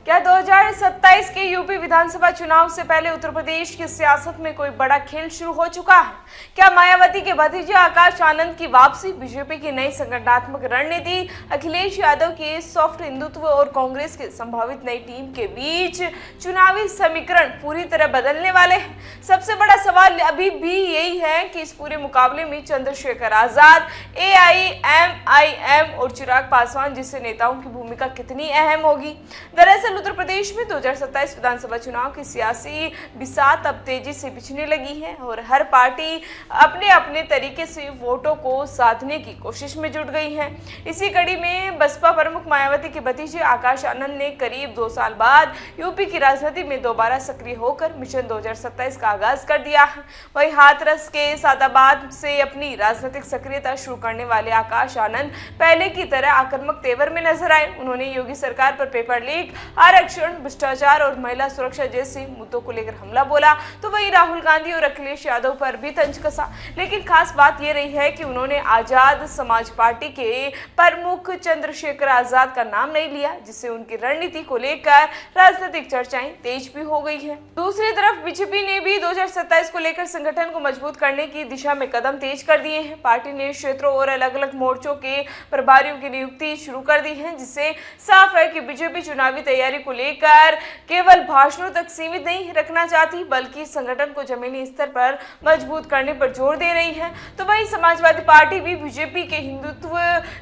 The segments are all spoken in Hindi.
क्या 2027 के यूपी विधानसभा चुनाव से पहले उत्तर प्रदेश की सियासत में कोई बड़ा खेल शुरू हो चुका है? क्या मायावती के भतीजे आकाश आनंद की वापसी, बीजेपी की नई संगठनात्मक रणनीति, अखिलेश यादव के सॉफ्ट हिंदुत्व और कांग्रेस की संभावित नई टीम के बीच चुनावी समीकरण पूरी तरह बदलने वाले हैं? सबसे बड़ा सवाल अभी भी यही है कि इस पूरे मुकाबले में चंद्रशेखर आजाद, AIMIM और चिराग पासवान जैसे नेताओं की भूमिका कितनी अहम होगी। दरअसल उत्तर प्रदेश में 2027 विधानसभा चुनाव की सियासी बिसात अब तेजी से बिछने लगी है और हर पार्टी अपने अपने तरीके से वोटों को साधने की कोशिश में जुट गई है। इसी कड़ी में बसपा प्रमुख मायावती के भतीजे आकाश आनंद ने करीब 2 साल बाद यूपी की राजनीति में दोबारा सक्रिय होकर मिशन 2027 का आगाज कर दिया है। वही हाथरस के सादाबाद से अपनी राजनीतिक सक्रियता शुरू करने वाले आकाश आनंद पहले की तरह आक्रामक तेवर में नजर आए। उन्होंने योगी सरकार पर पेपर लीक, आरक्षण, भ्रष्टाचार और महिला सुरक्षा जैसे मुद्दों को लेकर हमला बोला, तो वही राहुल गांधी और अखिलेश यादव पर भी तंज कसा। लेकिन खास बात यह रही है कि उन्होंने आजाद समाज पार्टी के प्रमुख चंद्रशेखर आजाद का नाम नहीं लिया, जिससे उनकी रणनीति को लेकर राजनीतिक चर्चाएं तेज भी हो गई है। दूसरी तरफ बीजेपी ने भी 2027 को लेकर संगठन को मजबूत करने की दिशा में कदम तेज कर दिए हैं। पार्टी ने क्षेत्रों और अलग अलग मोर्चों के प्रभारियों की नियुक्ति शुरू कर दी है, जिससे साफ है कि बीजेपी चुनावी तैयारी को लेकर केवल भाषणों तक सीमित नहीं रखना चाहती, बल्कि संगठन को जमीनी स्तर पर मजबूत करने पर जोर दे रही है। तो वहीं समाजवादी पार्टी भी बीजेपी के हिंदुत्व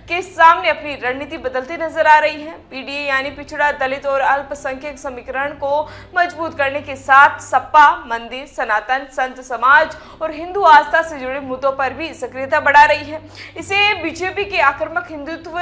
के सामने अपनी रणनीति बदलती नजर आ रही है। पीडीए यानी पिछड़ा, दलित और अल्पसंख्यक समीकरण को मजबूत करने के साथ सपा मंदिर, सनातन, संत समाज और हिंदू आस्था से जुड़े मुद्दों पर भी सक्रियता बढ़ा रही है। इसे बीजेपी के आक्रामक हिंदुत्व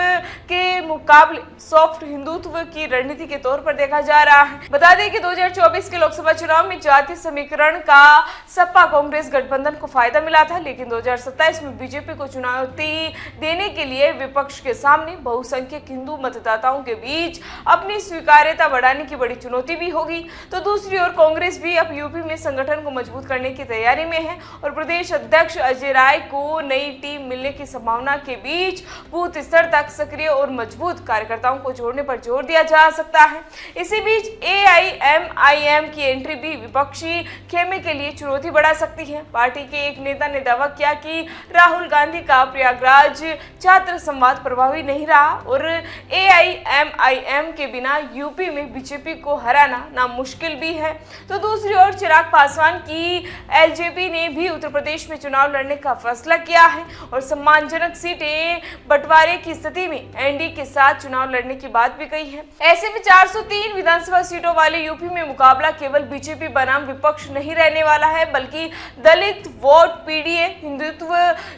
के मुकाबले सॉफ्ट हिंदुत्व की रणनीति के तौर पर देखा जा रहा है। बता दें कि 2024 के लोकसभा चुनाव में जातीय समीकरण का सपा कांग्रेस गठबंधन को फायदा मिला था, लेकिन 2027 में बीजेपी को चुनौती देने के लिए विपक्ष के सामने बहुसंख्यक हिंदू मतदाताओं के बीच अपनी स्वीकार्यता बढ़ाने की बड़ी चुनौती भी होगी। तो दूसरी ओर कांग्रेस भी अब यूपी में संगठन को मजबूत करने की तैयारी में है और प्रदेश अध्यक्ष अजय राय को नई टीम मिलने की संभावना के बीच बूथ स्तर तक सक्रिय और मजबूत कार्यकर्ताओं को जोड़ने पर जोर दिया जा सकता है। इसी बीच AIMIM की एंट्री भी विपक्षी खेमे के लिए चुनौती बढ़ा सकती है। पार्टी के एक नेता ने दावा किया कि राहुल गांधी का प्रयागराज छात्र संवाद प्रभावी नहीं रहा और AIMIM के बिना यूपी में बीजेपी को हराना नामुश्किल भी है। तो दूसरी ओर चिराग पासवान की LJP ने भी उत्तर प्रदेश में चुनाव लड़ने का फैसला किया है और सम्मानजनक सीटें बंटवारे की स्थिति में एनडीए के साथ चुनाव लड़ने की बात भी कही है। ऐसे में 403 विधानसभा सीटों वाले यूपी में मुकाबला केवल बीजेपी बनाम विपक्ष नहीं रहने वाला है, बल्कि दलित वोट, पीडीए, हिंदुत्व,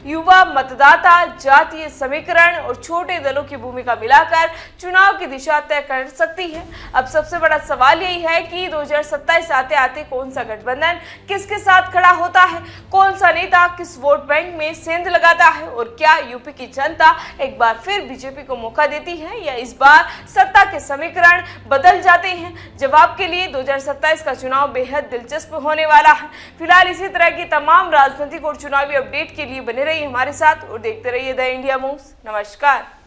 युवा मतदाता, जातीय समीकरण और छोटे दलों की भूमिका मिलाकर चुनाव की दिशा तय कर सकती है। अब सबसे बड़ा सवाल यही है कि 2027 आते आते कौन सा गठबंधन किसके साथ खड़ा होता है, कौन सा नेता किस वोट बैंक में सेंध लगाता है और क्या यूपी की जनता एक बार फिर बीजेपी को मौका देती है या इस बार सत्ता के समीकरण बदल जाते हैं। जवाब के लिए 2027 का चुनाव बेहद दिलचस्प होने वाला है। फिलहाल इसी तरह की तमाम राजनीतिक और चुनावी अपडेट के लिए बने रहिए हमारे साथ और देखते रहिए द इंडिया मूव्स। नमस्कार।